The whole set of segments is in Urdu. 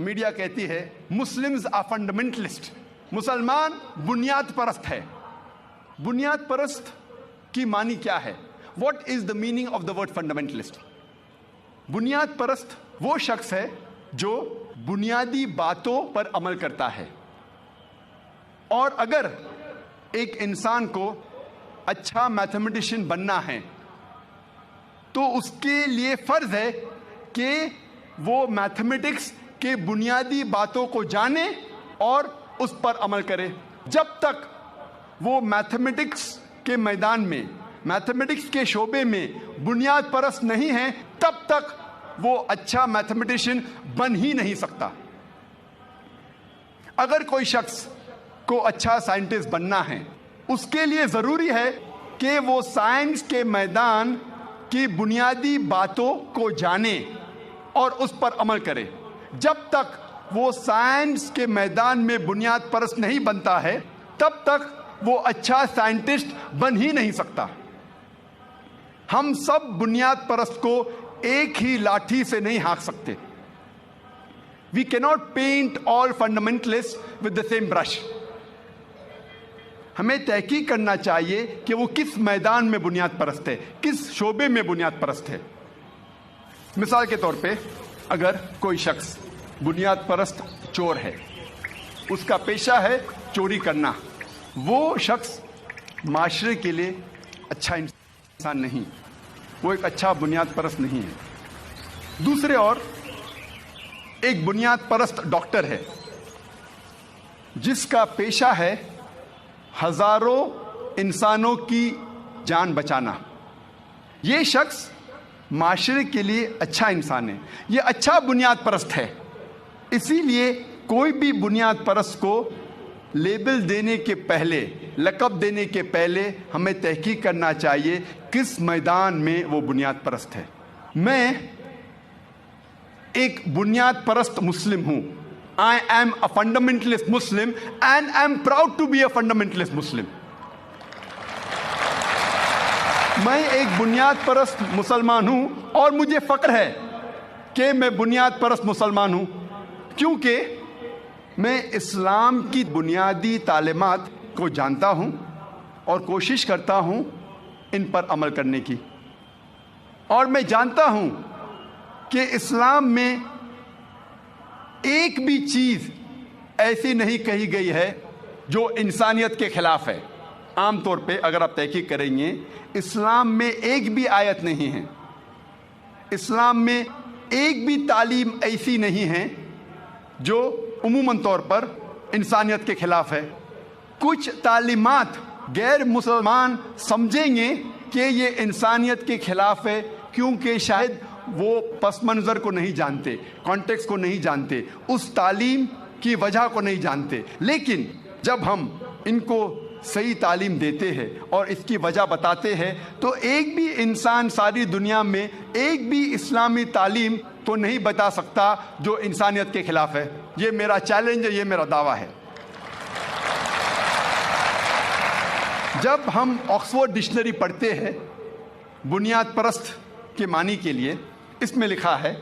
میڈیا کہتی ہے مسلمز آر فنڈامنٹلسٹ، مسلمان بنیاد پرست ہے. بنیاد پرست کی معنی کیا ہے؟ What is the meaning of the word fundamentalist? بنیاد پرست وہ شخص ہے جو بنیادی باتوں پر عمل کرتا ہے. اور اگر ایک انسان کو اچھا میتھمیٹیشین بننا ہے تو اس کے لیے فرض ہے کہ وہ میتھمیٹکس کے بنیادی باتوں کو جانے اور اس پر عمل کرے. جب تک وہ میتھمیٹکس کے میدان میں، میتھمیٹکس کے شعبے میں بنیاد پرست نہیں ہے، تب تک وہ اچھا میتھمیٹیشین بن ہی نہیں سکتا. اگر کوئی شخص کو اچھا سائنٹسٹ بننا ہے، اس کے لیے ضروری ہے کہ وہ سائنس کے میدان کی بنیادی باتوں کو جانے اور اس پر عمل کرے. جب تک وہ سائنس کے میدان میں بنیاد پرست نہیں بنتا ہے، تب تک وہ اچھا سائنٹسٹ بن ہی نہیں سکتا. ہم سب بنیاد پرست کو ایک ہی لاٹھی سے نہیں ہانک سکتے. We cannot paint all fundamentalists with the same brush. ہمیں تحقیق کرنا چاہیے کہ وہ کس میدان میں بنیاد پرست ہے، کس شعبے میں بنیاد پرست ہے. مثال کے طور پہ اگر کوئی شخص بنیاد پرست چور ہے، اس کا پیشہ ہے چوری کرنا، وہ شخص معاشرے کے لیے اچھا انسان نہیں، وہ ایک اچھا بنیاد پرست نہیں ہے. دوسرے اور ایک بنیاد پرست ڈاکٹر ہے جس کا پیشہ ہے ہزاروں انسانوں کی جان بچانا. یہ شخص معاشرے کے لیے اچھا انسان ہے، یہ اچھا بنیاد پرست ہے. اسی لیے کوئی بھی بنیاد پرست کو لیبل دینے کے پہلے، لقب دینے کے پہلے ہمیں تحقیق کرنا چاہیے کس میدان میں وہ بنیاد پرست ہے. میں ایک بنیاد پرست مسلم ہوں. I am a fundamentalist Muslim and I am proud to be a fundamentalist Muslim. میں ایک بنیاد پرست مسلمان ہوں اور مجھے فخر ہے کہ میں بنیاد پرست مسلمان ہوں، کیونکہ میں اسلام کی بنیادی تعلیمات کو جانتا ہوں اور کوشش کرتا ہوں ان پر عمل کرنے کی. اور میں جانتا ہوں کہ اسلام میں ایک بھی چیز ایسی نہیں کہی گئی ہے جو انسانیت کے خلاف ہے. عام طور پہ اگر آپ تحقیق کریں گے، اسلام میں ایک بھی آیت نہیں ہے، اسلام میں ایک بھی تعلیم ایسی نہیں ہے جو عموماً طور پر انسانیت کے خلاف ہے. کچھ تعلیمات غیر مسلمان سمجھیں گے کہ یہ انسانیت کے خلاف ہے، کیونکہ شاید وہ پس منظر کو نہیں جانتے، کانٹیکس کو نہیں جانتے، اس تعلیم کی وجہ کو نہیں جانتے. لیکن جب ہم ان کو صحیح تعلیم دیتے ہیں اور اس کی وجہ بتاتے ہیں تو ایک بھی انسان ساری دنیا میں ایک بھی اسلامی تعلیم تو نہیں بتا سکتا جو انسانیت کے خلاف ہے. یہ میرا چیلنج ہے، یہ میرا دعویٰ ہے. جب ہم آکسفورڈ ڈکشنری پڑھتے ہیں بنیاد پرست کے معنی کے لیے، اس میں لکھا ہے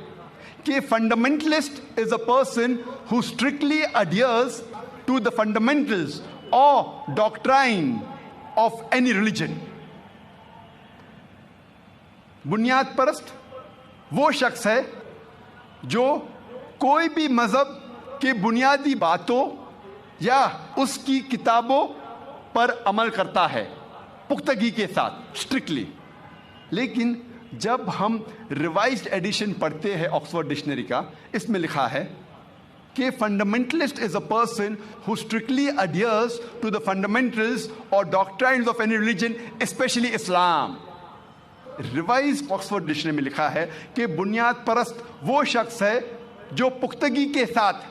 کہ fundamentalist is a person who strictly adheres to the fundamentals or doctrine of any religion. بنیاد پرست وہ شخص ہے جو کوئی بھی مذہب کے بنیادی باتوں یا اس کی کتابوں پر عمل کرتا ہے پختگی کے ساتھ، اسٹرکٹلی. لیکن جب ہم ریوائزڈ ایڈیشن پڑھتے ہیں آکسفورڈ ڈکشنری کا، اس میں لکھا ہے کہ fundamentalist is a person who strictly adheres to the fundamentals or doctrines of any religion, especially Islam. Revised Oxford dictionary میں لکھا ہے کہ بنیاد پرست وہ شخص ہے جو پختگی کے ساتھ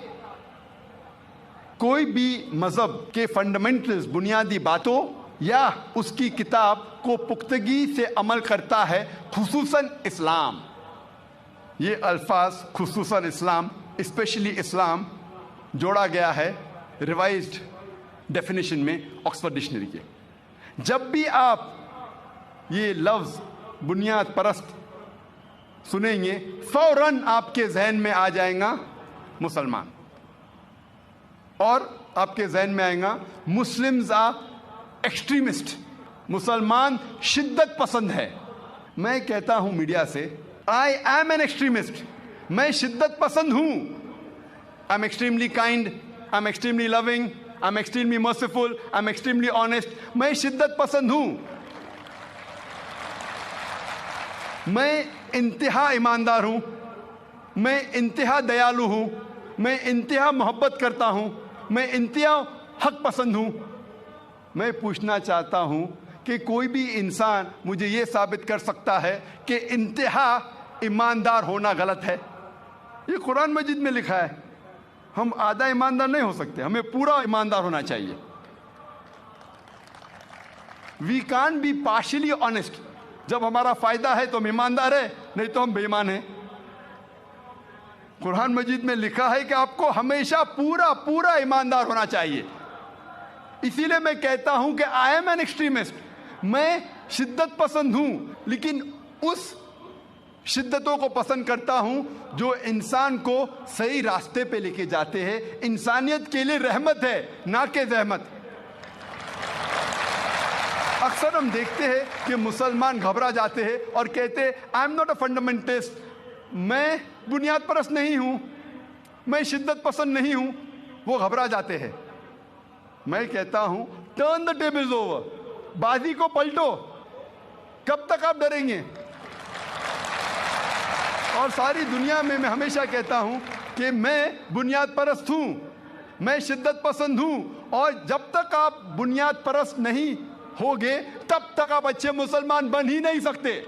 کوئی بھی مذہب کے فنڈامنٹلز، بنیادی باتوں یا اس کی کتاب کو پختگی سے عمل کرتا ہے، خصوصاً اسلام. یہ الفاظ خصوصاً اسلام، اسپیشلی اسلام جوڑا گیا ہے ریوائزڈ ڈیفینیشن میں آکسفورڈ ڈکشنری کے. جب بھی آپ یہ لفظ بنیاد پرست سنیں گے، فوراً آپ کے ذہن میں آ جائے گا مسلمان. اور آپ کے ذہن میں آئے گا مسلمز آر ایکسٹریمسٹ, مسلمان شدت پسند ہے. میں کہتا ہوں میڈیا سے آئی ایم این ایکسٹریمسٹ, میں شدت پسند ہوں. I am extremely kind, I am extremely loving, I am extremely merciful, I am extremely honest. میں شدت پسند ہوں. میں انتہا ایماندار ہوں, میں انتہا دیالو ہوں, میں انتہا محبت کرتا ہوں, میں انتہا حق پسند ہوں. میں پوچھنا چاہتا ہوں کہ کوئی بھی انسان مجھے یہ ثابت کر سکتا ہے کہ انتہا ایماندار ہونا غلط ہے؟ یہ قرآن مجید میں لکھا ہے. ہم آدھا ایماندار نہیں ہو سکتے, ہمیں پورا ایماندار ہونا چاہیے. We can't be partially honest. جب ہمارا فائدہ ہے تو ہم ایماندار ہیں, نہیں تو ہم بے ایمان ہیں. قرآن مجید میں لکھا ہے کہ آپ کو ہمیشہ پورا ایماندار ہونا چاہیے. اسی لیے میں کہتا ہوں کہ آئی ایم این ایکسٹریمسٹ, میں شدت پسند ہوں, لیکن اس شدتوں کو پسند کرتا ہوں جو انسان کو صحیح راستے پہ لے کے جاتے ہیں. انسانیت کے لیے رحمت ہے, نہ کہ زحمت. اکثر ہم دیکھتے ہیں کہ مسلمان گھبرا جاتے ہیں اور کہتے ہیں I am not a fundamentalist, میں بنیاد پرست نہیں ہوں, میں شدت پسند نہیں ہوں. وہ گھبرا جاتے ہیں. میں کہتا ہوں ٹرن دا ٹیبلز اوور, بازی کو پلٹو. کب تک آپ ڈریں گے؟ اور ساری دنیا میں میں ہمیشہ کہتا ہوں کہ میں بنیاد پرست ہوں, میں شدت پسند ہوں, اور جب تک آپ بنیاد پرست نہیں ہوگے تب تک آپ اچھے مسلمان بن ہی نہیں سکتے.